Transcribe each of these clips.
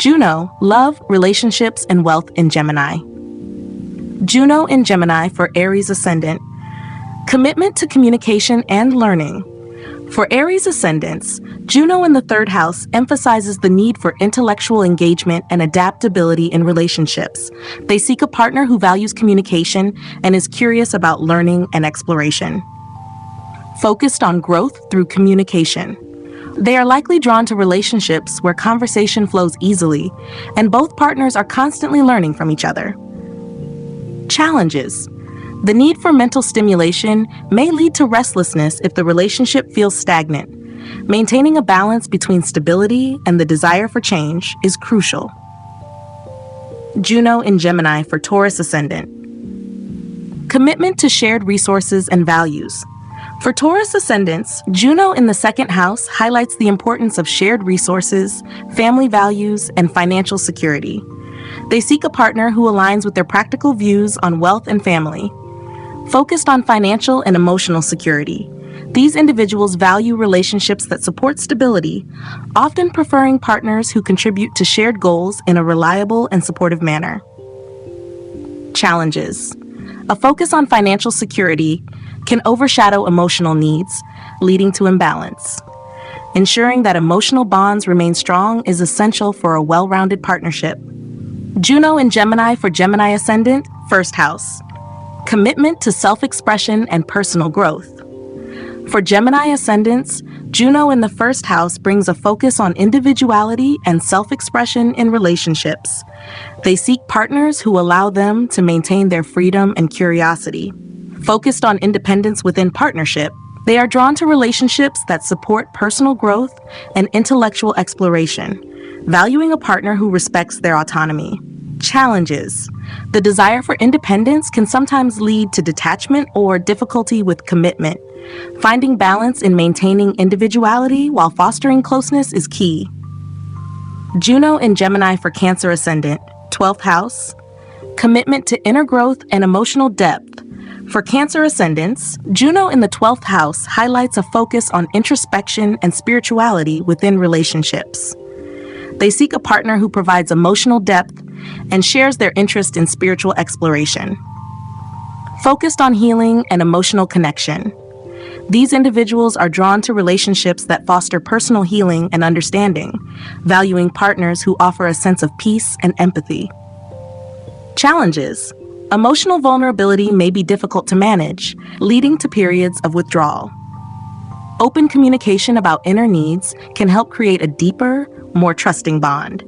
Juno, love, relationships, and wealth in Gemini. Juno in Gemini for Aries ascendant. Commitment to communication and learning. For Aries ascendants, Juno in the third house emphasizes the need for intellectual engagement and adaptability in relationships. They seek a partner who values communication and is curious about learning and exploration. Focused on growth through communication. They are likely drawn to relationships where conversation flows easily and both partners are constantly learning from each other. Challenges. The need for mental stimulation may lead to restlessness if the relationship feels stagnant. Maintaining a balance between stability and the desire for change is crucial. Juno in Gemini for Taurus ascendant. Commitment to shared resources and values. For Taurus ascendants, Juno in the second house highlights the importance of shared resources, family values, and financial security. They seek a partner who aligns with their practical views on wealth and family. Focused on financial and emotional security, these individuals value relationships that support stability, often preferring partners who contribute to shared goals in a reliable and supportive manner. Challenges. A focus on financial security can overshadow emotional needs, leading to imbalance. Ensuring that emotional bonds remain strong is essential for a well-rounded partnership. Juno in Gemini for Gemini ascendant, first house. Commitment to self-expression and personal growth. For Gemini ascendants, Juno in the first house brings a focus on individuality and self-expression in relationships. They seek partners who allow them to maintain their freedom and curiosity. Focused on independence within partnership, they are drawn to relationships that support personal growth and intellectual exploration, valuing a partner who respects their autonomy. Challenges. The desire for independence can sometimes lead to detachment or difficulty with commitment. Finding balance in maintaining individuality while fostering closeness is key. Juno in Gemini for Cancer ascendant, 12th house. Commitment to inner growth and emotional depth. For Cancer ascendants, Juno in the 12th house highlights a focus on introspection and spirituality within relationships. They seek a partner who provides emotional depth and shares their interest in spiritual exploration. Focused on healing and emotional connection. These individuals are drawn to relationships that foster personal healing and understanding, valuing partners who offer a sense of peace and empathy. Challenges. Emotional vulnerability may be difficult to manage, leading to periods of withdrawal. Open communication about inner needs can help create a deeper, more trusting bond.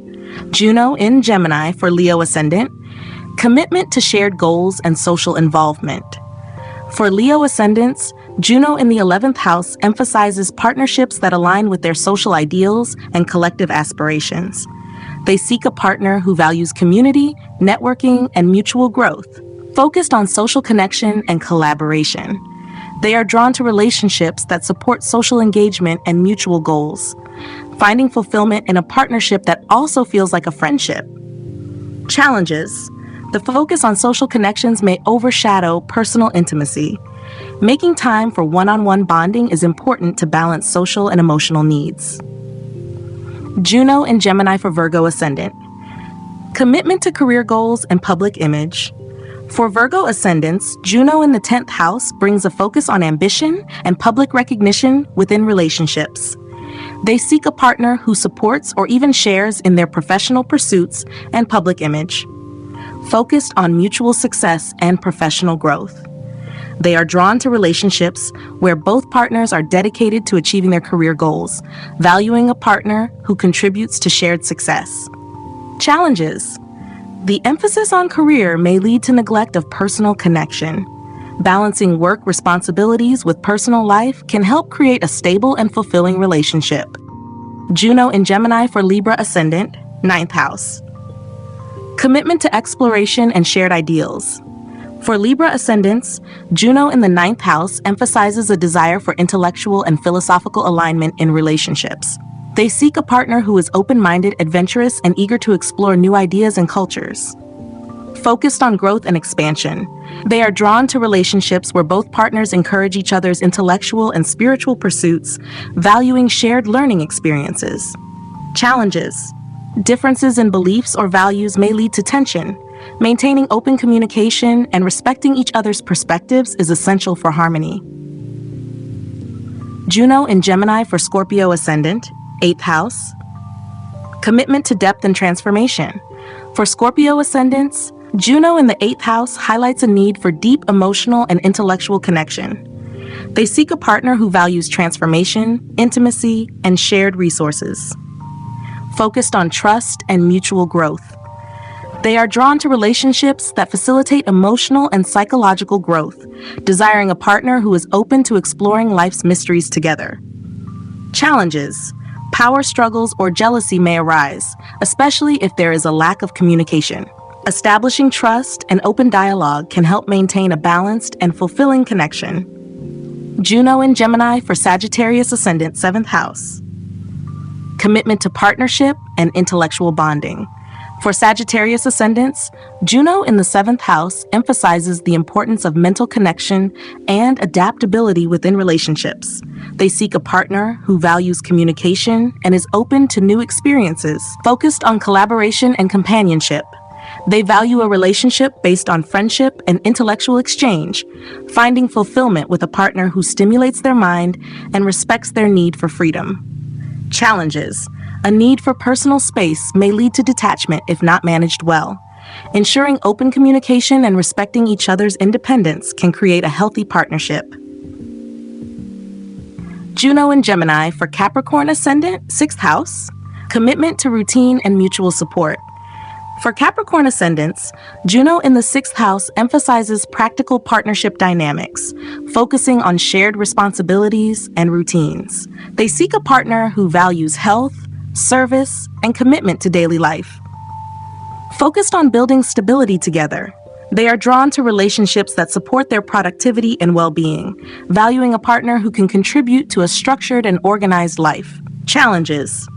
Juno in Gemini for Leo ascendant. Commitment to shared goals and social involvement. For Leo ascendants, Juno in the 11th house emphasizes partnerships that align with their social ideals and collective aspirations. They seek a partner who values community, networking, and mutual growth, focused on social connection and collaboration. They are drawn to relationships that support social engagement and mutual goals, finding fulfillment in a partnership that also feels like a friendship. Challenges. The focus on social connections may overshadow personal intimacy. Making time for one-on-one bonding is important to balance social and emotional needs. Juno in Gemini for Virgo ascendant. Commitment to career goals and public image. For Virgo ascendants, Juno in the 10th house brings a focus on ambition and public recognition within relationships. They seek a partner who supports or even shares in their professional pursuits and public image, focused on mutual success and professional growth. They are drawn to relationships where both partners are dedicated to achieving their career goals, valuing a partner who contributes to shared success. Challenges. The emphasis on career may lead to neglect of personal connection. Balancing work responsibilities with personal life can help create a stable and fulfilling relationship. Juno in Gemini for Libra ascendant, 9th house. Commitment to exploration and shared ideals. For Libra ascendants, Juno in the 9th house emphasizes a desire for intellectual and philosophical alignment in relationships. They seek a partner who is open-minded, adventurous, and eager to explore new ideas and cultures. Focused on growth and expansion, they are drawn to relationships where both partners encourage each other's intellectual and spiritual pursuits, valuing shared learning experiences. Challenges. Differences in beliefs or values may lead to tension. Maintaining open communication and respecting each other's perspectives is essential for harmony. Juno in Gemini for Scorpio ascendant, 8th house. Commitment to depth and transformation. For Scorpio ascendants, Juno in the 8th house highlights a need for deep emotional and intellectual connection. They seek a partner who values transformation, intimacy, and shared resources. Focused on trust and mutual growth. They are drawn to relationships that facilitate emotional and psychological growth, desiring a partner who is open to exploring life's mysteries together. Challenges. Power struggles or jealousy may arise, especially if there is a lack of communication. Establishing trust and open dialogue can help maintain a balanced and fulfilling connection. Juno in Gemini for Sagittarius ascendant, 7th house. Commitment to partnership and intellectual bonding. For Sagittarius ascendants, Juno in the 7th house emphasizes the importance of mental connection and adaptability within relationships. They seek a partner who values communication and is open to new experiences, focused on collaboration and companionship. They value a relationship based on friendship and intellectual exchange, finding fulfillment with a partner who stimulates their mind and respects their need for freedom. Challenges. A need for personal space may lead to detachment if not managed well. Ensuring open communication and respecting each other's independence can create a healthy partnership. Juno in Gemini for Capricorn ascendant, 6th house. Commitment to routine and mutual support. For Capricorn ascendants, Juno in the 6th house emphasizes practical partnership dynamics, focusing on shared responsibilities and routines. They seek a partner who values health, service, and commitment to daily life. Focused on building stability together, they are drawn to relationships that support their productivity and well-being, valuing a partner who can contribute to a structured and organized life. Challenges.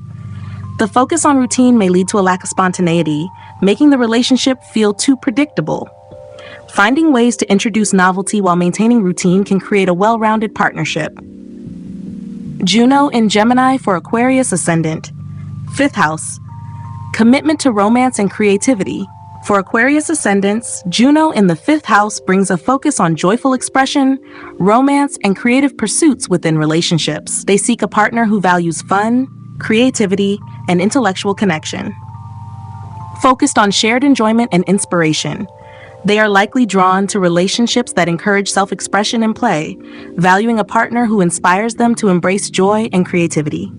The focus on routine may lead to a lack of spontaneity, making the relationship feel too predictable. Finding ways to introduce novelty while maintaining routine can create a well-rounded partnership. Juno in Gemini for Aquarius ascendant, 5th house. Commitment to romance and creativity. For Aquarius ascendants, Juno in the 5th house brings a focus on joyful expression, romance, and creative pursuits within relationships. They seek a partner who values fun, creativity, and intellectual connection. Focused on shared enjoyment and inspiration, they are likely drawn to relationships that encourage self-expression and play, valuing a partner who inspires them to embrace joy and creativity.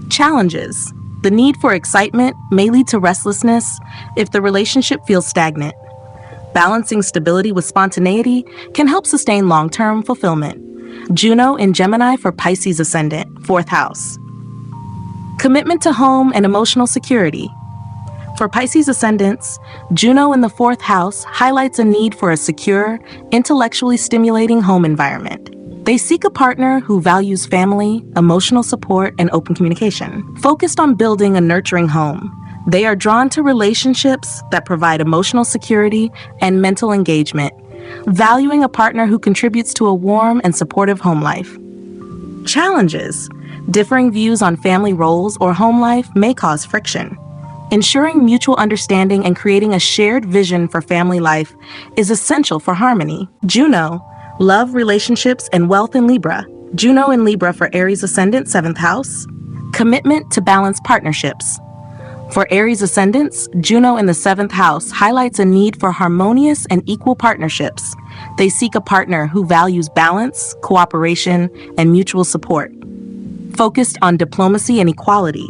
Challenges. The need for excitement may lead to restlessness if the relationship feels stagnant. Balancing stability with spontaneity can help sustain long-term fulfillment. Juno in Gemini for Pisces ascendant, 4th house. Commitment to home and emotional security. For Pisces ascendants, Juno in the 4th house highlights a need for a secure, intellectually stimulating home environment. They seek a partner who values family, emotional support, and open communication. Focused on building a nurturing home, they are drawn to relationships that provide emotional security and mental engagement, valuing a partner who contributes to a warm and supportive home life. Challenges. Differing views on family roles or home life may cause friction. Ensuring mutual understanding and creating a shared vision for family life is essential for harmony. Juno, love, relationships, and wealth in Libra. Juno in Libra for Aries ascendant, 7th house. Commitment to balanced partnerships. For Aries ascendants, Juno in the 7th house highlights a need for harmonious and equal partnerships. They seek a partner who values balance, cooperation, and mutual support. Focused on diplomacy and equality.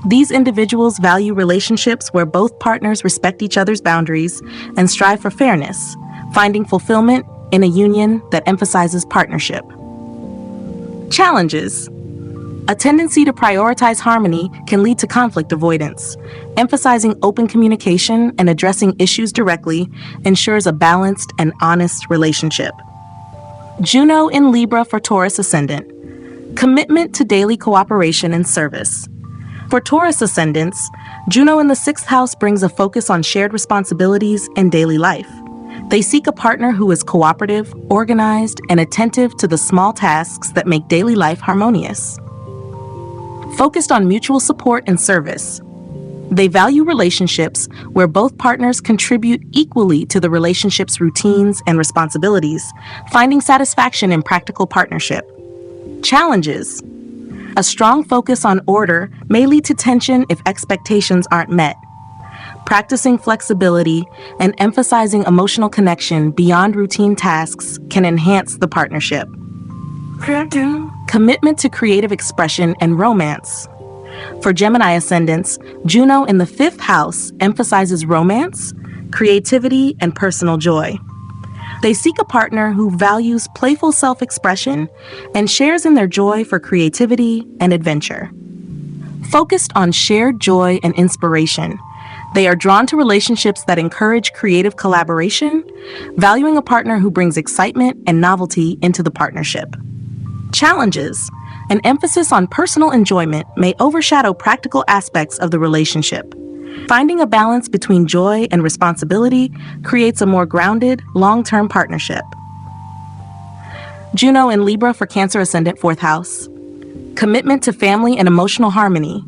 These individuals value relationships where both partners respect each other's boundaries and strive for fairness, finding fulfillment in a union that emphasizes partnership. Challenges. A tendency to prioritize harmony can lead to conflict avoidance. Emphasizing open communication and addressing issues directly ensures a balanced and honest relationship. Juno in Libra for Taurus ascendant. Commitment to daily cooperation and service. For Taurus ascendants, Juno in the 6th house brings a focus on shared responsibilities and daily life. They seek a partner who is cooperative, organized, and attentive to the small tasks that make daily life harmonious. Focused on mutual support and service, They value relationships where both partners contribute equally to the relationship's routines and responsibilities, finding satisfaction in practical partnership. Challenges: a strong focus on order may lead to tension if expectations aren't met. Practicing flexibility and emphasizing emotional connection beyond routine tasks can enhance the partnership. Commitment to creative expression and romance. For Gemini ascendants, Juno in the 5th house emphasizes romance, creativity, and personal joy. They seek a partner who values playful self-expression and shares in their joy for creativity and adventure. Focused on shared joy and inspiration, they are drawn to relationships that encourage creative collaboration, valuing a partner who brings excitement and novelty into the partnership. Challenges: an emphasis on personal enjoyment may overshadow practical aspects of the relationship. Finding a balance between joy and responsibility creates a more grounded, long-term partnership. Juno in Libra for Cancer ascendant 4th house. Commitment to family and emotional harmony.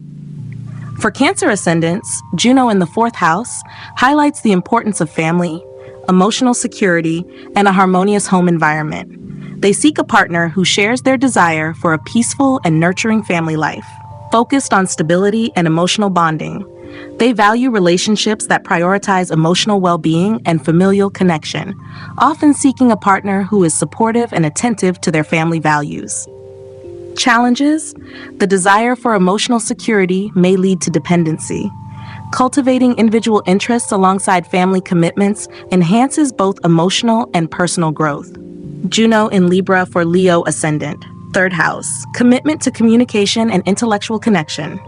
For Cancer ascendants, Juno in the 4th house highlights the importance of family, emotional security, and a harmonious home environment. They seek a partner who shares their desire for a peaceful and nurturing family life. Focused on stability and emotional bonding, they value relationships that prioritize emotional well-being and familial connection, often seeking a partner who is supportive and attentive to their family values. Challenges: the desire for emotional security may lead to dependency. Cultivating individual interests alongside family commitments enhances both emotional and personal growth. Juno in Libra for Leo ascendant, 3rd house. Commitment to communication and intellectual connection.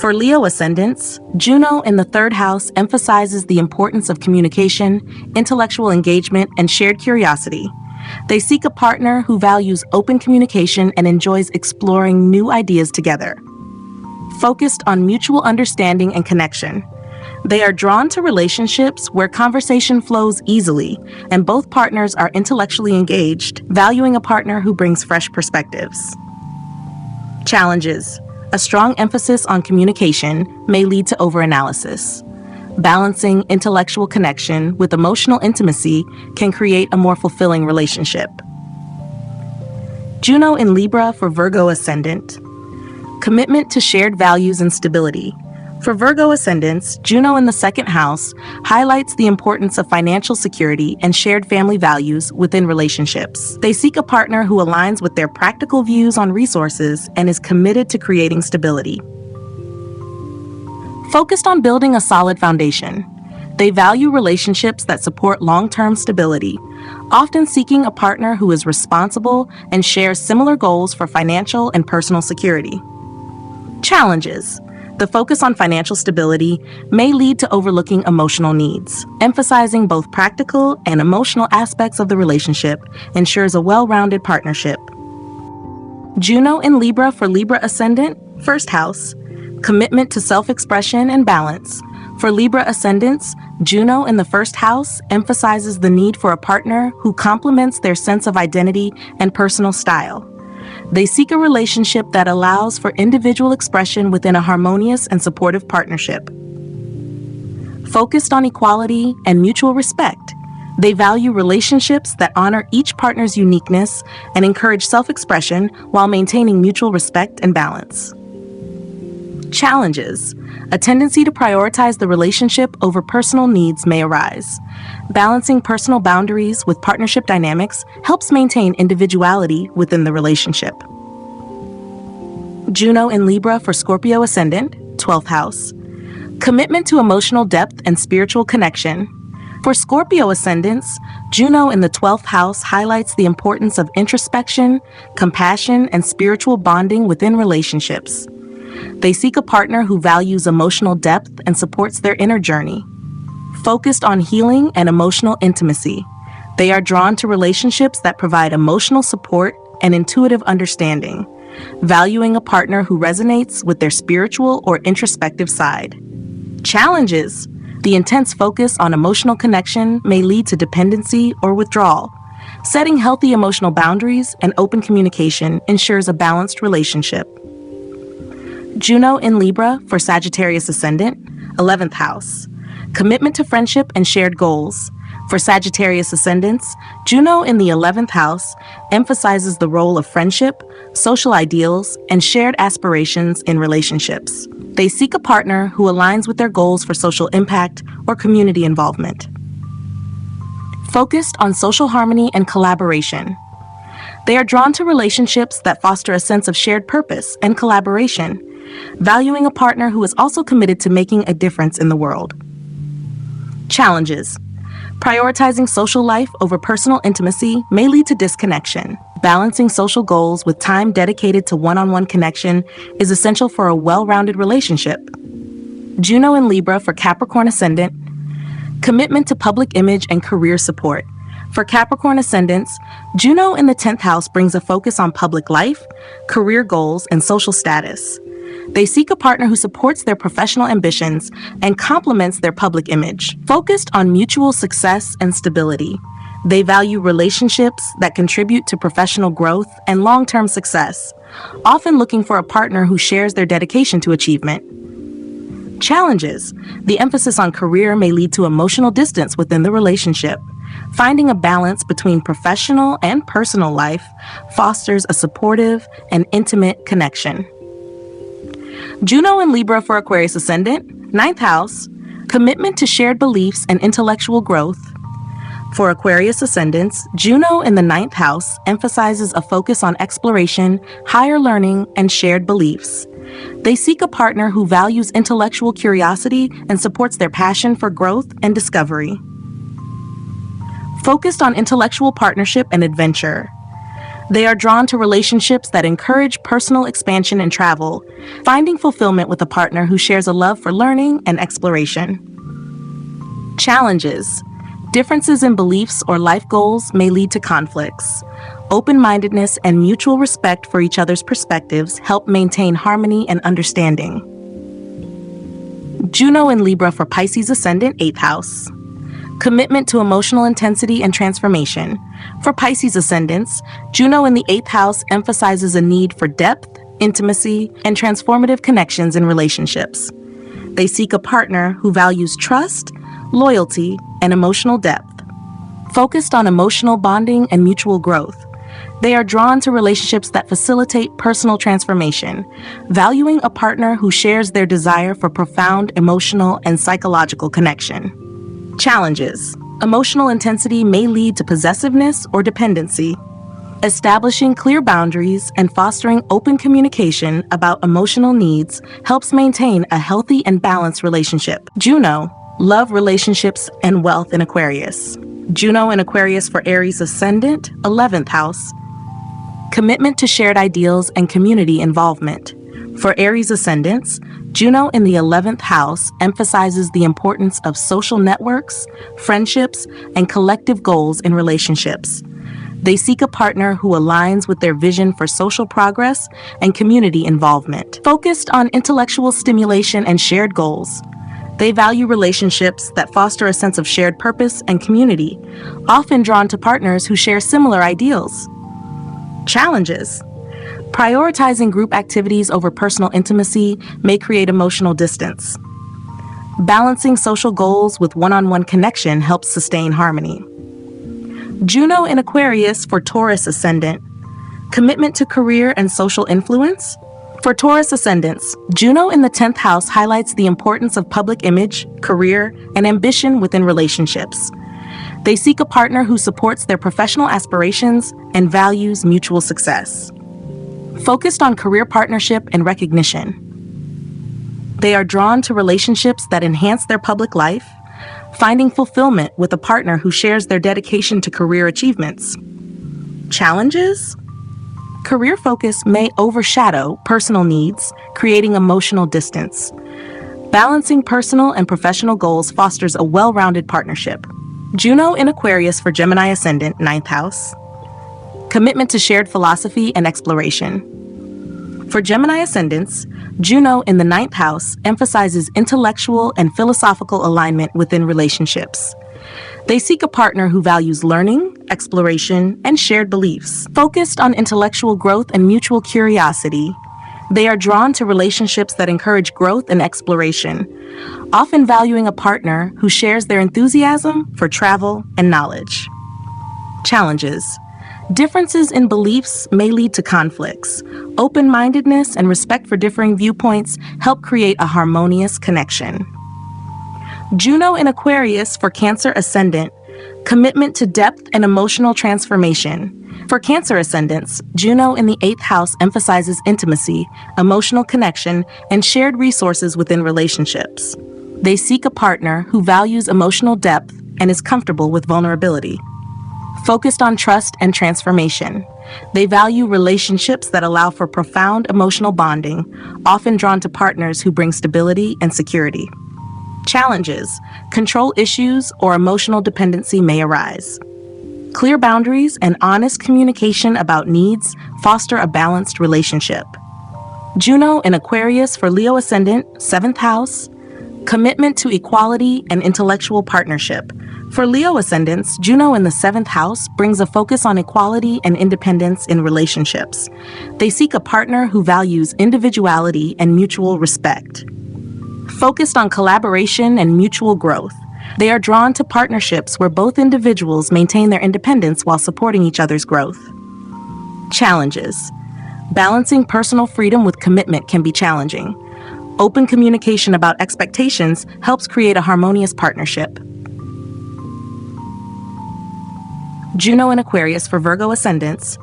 For Leo ascendants, Juno in the 3rd house emphasizes the importance of communication, intellectual engagement, and shared curiosity. They seek a partner who values open communication and enjoys exploring new ideas together. Focused on mutual understanding and connection, they are drawn to relationships where conversation flows easily and both partners are intellectually engaged, valuing a partner who brings fresh perspectives. Challenges: a strong emphasis on communication may lead to overanalysis. Balancing intellectual connection with emotional intimacy can create a more fulfilling relationship. Juno in Libra for Virgo ascendant. Commitment to shared values and stability. For Virgo ascendants, Juno in the 2nd house highlights the importance of financial security and shared family values within relationships. They seek a partner who aligns with their practical views on resources and is committed to creating stability. Focused on building a solid foundation, they value relationships that support long-term stability, often seeking a partner who is responsible and shares similar goals for financial and personal security. Challenges: the focus on financial stability may lead to overlooking emotional needs. Emphasizing both practical and emotional aspects of the relationship ensures a well-rounded partnership. Juno in Libra for Libra ascendant, 1st house. Commitment to self-expression and balance. For Libra ascendants, Juno in the 1st house emphasizes the need for a partner who complements their sense of identity and personal style. They seek a relationship that allows for individual expression within a harmonious and supportive partnership. Focused on equality and mutual respect, they value relationships that honor each partner's uniqueness and encourage self-expression while maintaining mutual respect and balance. Challenges: a tendency to prioritize the relationship over personal needs may arise. Balancing personal boundaries with partnership dynamics helps maintain individuality within the relationship. Juno in Libra for Scorpio ascendant, 12th house. Commitment to emotional depth and spiritual connection. For Scorpio ascendants, Juno in the 12th house highlights the importance of introspection, compassion, and spiritual bonding within relationships. They seek a partner who values emotional depth and supports their inner journey. Focused on healing and emotional intimacy, they are drawn to relationships that provide emotional support and intuitive understanding, valuing a partner who resonates with their spiritual or introspective side. Challenges: the intense focus on emotional connection may lead to dependency or withdrawal. Setting healthy emotional boundaries and open communication ensures a balanced relationship. Juno in Libra for Sagittarius ascendant, 11th house. Commitment to friendship and shared goals. For Sagittarius ascendants, Juno in the 11th house emphasizes the role of friendship, social ideals, and shared aspirations in relationships. They seek a partner who aligns with their goals for social impact or community involvement. Focused on social harmony and collaboration. They are drawn to relationships that foster a sense of shared purpose and collaboration, valuing a partner who is also committed to making a difference in the world. Challenges. Prioritizing social life over personal intimacy may lead to disconnection. Balancing social goals with time dedicated to one-on-one connection is essential for a well-rounded relationship. Juno in Libra for Capricorn ascendant. Commitment to public image and career support. For Capricorn ascendants, Juno in the 10th house brings a focus on public life, career goals, and social status. They seek a partner who supports their professional ambitions and complements their public image. Focused on mutual success and stability, they value relationships that contribute to professional growth and long-term success, often looking for a partner who shares their dedication to achievement. Challenges. The emphasis on career may lead to emotional distance within the relationship. Finding a balance between professional and personal life fosters a supportive and intimate connection. Juno in Libra for Aquarius ascendant, 9th house, commitment to shared beliefs and intellectual growth. For Aquarius ascendants, Juno in the 9th house emphasizes a focus on exploration, higher learning, and shared beliefs. They seek a partner who values intellectual curiosity and supports their passion for growth and discovery. Focused on intellectual partnership and adventure. They are drawn to relationships that encourage personal expansion and travel, finding fulfillment with a partner who shares a love for learning and exploration. Challenges. Differences in beliefs or life goals may lead to conflicts. Open-mindedness and mutual respect for each other's perspectives help maintain harmony and understanding. Juno in Libra for Pisces ascendant, 8th house. Commitment to emotional intensity and transformation. For Pisces ascendants, Juno in the 8th house emphasizes a need for depth, intimacy, and transformative connections in relationships. They seek a partner who values trust, loyalty, and emotional depth. Focused on emotional bonding and mutual growth, they are drawn to relationships that facilitate personal transformation, valuing a partner who shares their desire for profound emotional and psychological connection. Challenges. Emotional intensity may lead to possessiveness or dependency. Establishing clear boundaries and fostering open communication about emotional needs helps maintain a healthy and balanced relationship. Juno, love, relationships, and wealth in Aquarius. Juno in Aquarius for Aries ascendant, 11th house. Commitment to shared ideals and community involvement. For Aries ascendants, Juno in the 11th house emphasizes the importance of social networks, friendships, and collective goals in relationships. They seek a partner who aligns with their vision for social progress and community involvement. Focused on intellectual stimulation and shared goals, they value relationships that foster a sense of shared purpose and community, often drawn to partners who share similar ideals. Challenges. Prioritizing group activities over personal intimacy may create emotional distance. Balancing social goals with one-on-one connection helps sustain harmony. Juno in Aquarius for Taurus ascendant. Commitment to career and social influence. For Taurus ascendants, Juno in the 10th house highlights the importance of public image, career, and ambition within relationships. They seek a partner who supports their professional aspirations and values mutual success. Focused on career partnership and recognition. They are drawn to relationships that enhance their public life, finding fulfillment with a partner who shares their dedication to career achievements. Challenges? Career focus may overshadow personal needs, creating emotional distance. Balancing personal and professional goals fosters a well-rounded partnership. Juno in Aquarius for Gemini ascendant, 9th house. Commitment to shared philosophy and exploration. For Gemini ascendants, Juno in the 9th house emphasizes intellectual and philosophical alignment within relationships. They seek a partner who values learning, exploration, and shared beliefs. Focused on intellectual growth and mutual curiosity, They are drawn to relationships that encourage growth and exploration, often valuing a partner who shares their enthusiasm for travel and knowledge. Challenges. Differences in beliefs may lead to conflicts. Open-mindedness and respect for differing viewpoints help create a harmonious connection. Juno in Aquarius for Cancer ascendant. Commitment to depth and emotional transformation. For Cancer ascendants, Juno in the 8th house emphasizes intimacy, emotional connection, and shared resources within relationships. They seek a partner who values emotional depth and is comfortable with vulnerability. Focused on trust and transformation. They value relationships that allow for profound emotional bonding, often drawn to partners who bring stability and security. Challenges. Control issues or emotional dependency may arise. Clear boundaries and honest communication about needs foster a balanced relationship. Juno in Aquarius for Leo ascendant, 7th house. Commitment to equality and intellectual partnership. For Leo ascendants, Juno in the 7th house brings a focus on equality and independence in relationships. They seek a partner who values individuality and mutual respect. Focused on collaboration and mutual growth. They are drawn to partnerships where both individuals maintain their independence while supporting each other's growth. Challenges. Balancing personal freedom with commitment can be challenging. Open communication about expectations helps create a harmonious partnership. Juno in Aquarius for Virgo ascendants.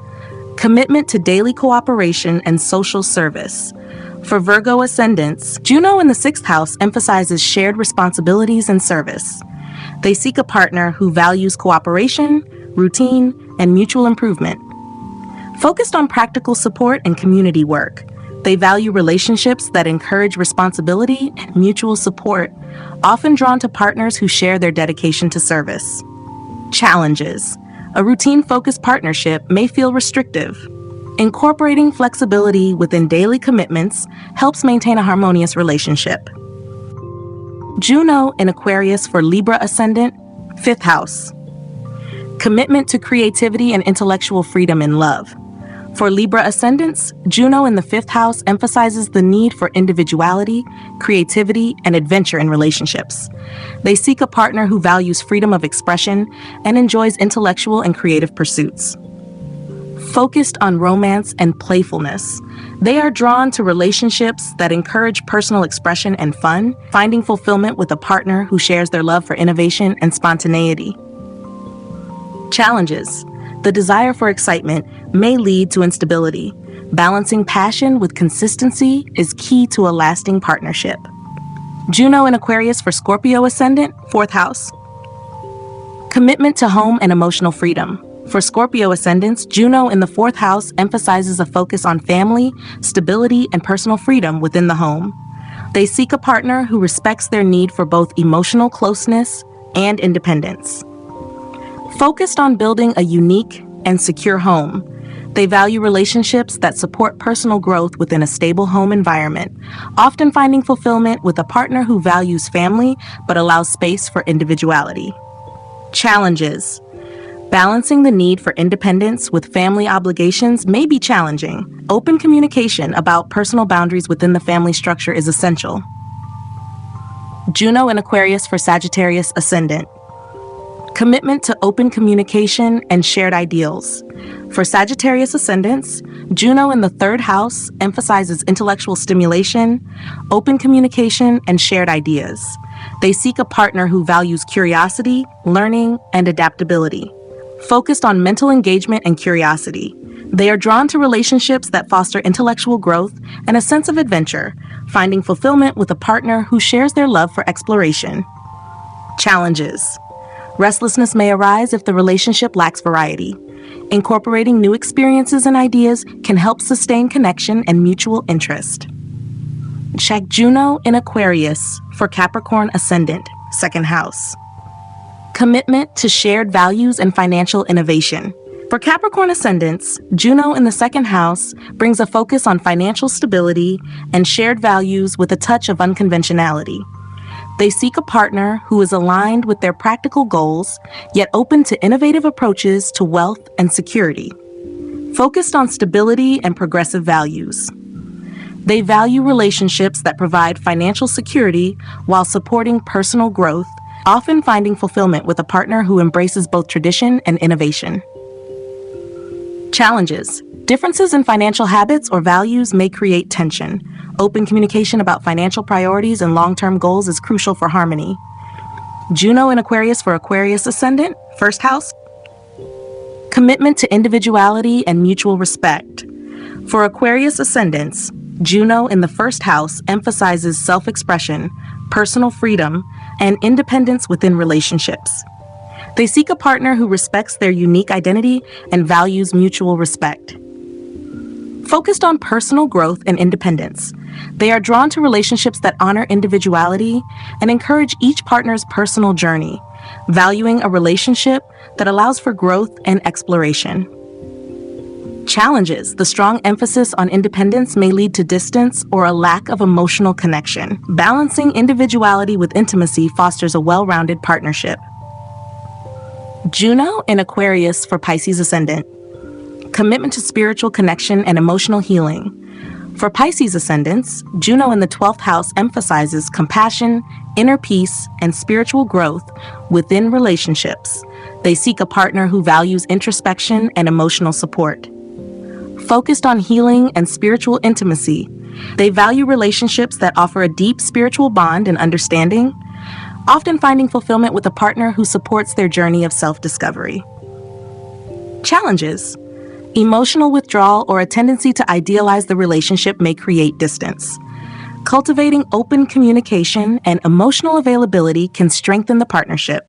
Commitment to daily cooperation and social service. For Virgo ascendants, Juno in the 6th house emphasizes shared responsibilities and service. They seek a partner who values cooperation, routine, and mutual improvement. Focused on practical support and community work, they value relationships that encourage responsibility and mutual support, often drawn to partners who share their dedication to service. Challenges. A routine-focused partnership may feel restrictive. Incorporating flexibility within daily commitments helps maintain a harmonious relationship. Juno in Aquarius for Libra ascendant, 5th house. Commitment to creativity and intellectual freedom in love. For Libra ascendants, Juno in the 5th house emphasizes the need for individuality, creativity, and adventure in relationships. They seek a partner who values freedom of expression and enjoys intellectual and creative pursuits. Focused on romance and playfulness, they are drawn to relationships that encourage personal expression and fun, finding fulfillment with a partner who shares their love for innovation and spontaneity. Challenges. The desire for excitement may lead to instability. Balancing passion with consistency is key to a lasting partnership. Juno in Aquarius for Scorpio ascendant, 4th house. Commitment to home and emotional freedom. For Scorpio ascendants, Juno in the 4th house emphasizes a focus on family, stability, and personal freedom within the home. They seek a partner who respects their need for both emotional closeness and independence. Focused on building a unique and secure home, they value relationships that support personal growth within a stable home environment, often finding fulfillment with a partner who values family but allows space for individuality. Challenges. Balancing the need for independence with family obligations may be challenging. Open communication about personal boundaries within the family structure is essential. Juno in Aquarius for Sagittarius ascendant. Commitment to open communication and shared ideals. For Sagittarius ascendants, Juno in the 3rd house emphasizes intellectual stimulation, open communication, and shared ideas. They seek a partner who values curiosity, learning, and adaptability. Focused on mental engagement and curiosity, they are drawn to relationships that foster intellectual growth and a sense of adventure, finding fulfillment with a partner who shares their love for exploration. Challenges. Restlessness may arise if the relationship lacks variety. Incorporating new experiences and ideas can help sustain connection and mutual interest. Check Juno in Aquarius for Capricorn ascendant, 2nd house. Commitment to shared values and financial innovation. For Capricorn ascendants, Juno in the 2nd house brings a focus on financial stability and shared values with a touch of unconventionality. They seek a partner who is aligned with their practical goals, yet open to innovative approaches to wealth and security. Focused on stability and progressive values. They value relationships that provide financial security while supporting personal growth, often finding fulfillment with a partner who embraces both tradition and innovation. Challenges. Differences in financial habits or values may create tension. Open communication about financial priorities and long-term goals is crucial for harmony. Juno in Aquarius for Aquarius ascendant, first house. Commitment to individuality and mutual respect. For Aquarius ascendants, Juno in the first house emphasizes self-expression, personal freedom, and independence within relationships. They seek a partner who respects their unique identity and values mutual respect. Focused on personal growth and independence, they are drawn to relationships that honor individuality and encourage each partner's personal journey, valuing a relationship that allows for growth and exploration. Challenges. The strong emphasis on independence may lead to distance or a lack of emotional connection. Balancing individuality with intimacy fosters a well-rounded partnership. Juno in Aquarius for Pisces ascendant. Commitment to spiritual connection and emotional healing. For Pisces ascendants, Juno in the 12th house emphasizes compassion, inner peace, and spiritual growth within relationships. They seek a partner who values introspection and emotional support. Focused on healing and spiritual intimacy, they value relationships that offer a deep spiritual bond and understanding, often finding fulfillment with a partner who supports their journey of self-discovery. Challenges. Emotional withdrawal or a tendency to idealize the relationship may create distance. Cultivating open communication and emotional availability can strengthen the partnership.